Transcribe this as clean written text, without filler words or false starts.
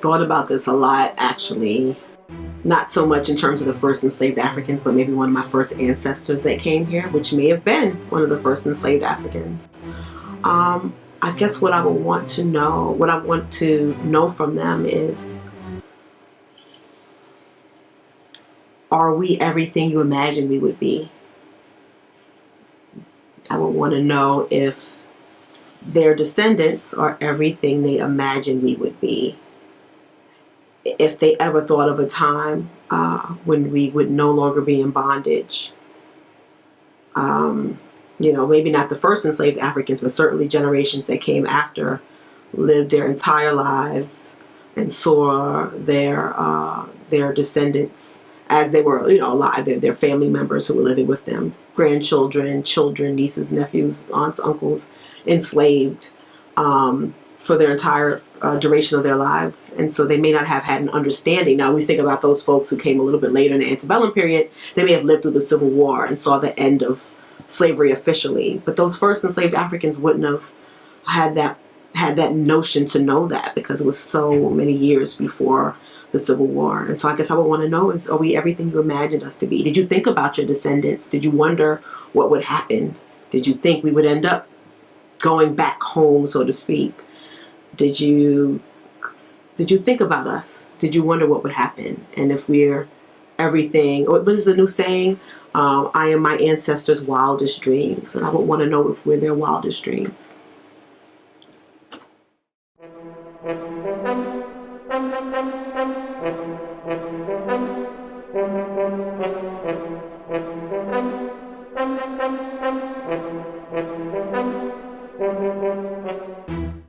thought about this a lot, actually. Not so much in terms of the first enslaved Africans, but maybe one of my first ancestors that came here, which may have been one of the first enslaved Africans. I guess what I would want to know, what I want to know from them is, are we everything you imagine we would be? I would want to know if their descendants are everything they imagined we would be. If they ever thought of a time when we would no longer be in bondage. Maybe not the first enslaved Africans, but certainly generations that came after lived their entire lives and saw their descendants as they were, alive, their family members who were living with them, grandchildren, children, nieces, nephews, aunts, uncles, enslaved for their entire duration of their lives. And so they may not have had an understanding. Now, we think about those folks who came a little bit later in the antebellum period. They may have lived through the Civil War and saw the end of slavery officially. But those first enslaved Africans wouldn't have had that notion to know that, because it was so many years before the Civil War. And so I guess I would want to know is, are we everything you imagined us to be? Did you think about your descendants? Did you wonder what would happen? Did you think we would end up going back home, so to speak? Did you think about us? Did you wonder what would happen? And if we're everything, what is the new saying? I am my ancestors' wildest dreams. And I would want to know if we're their wildest dreams.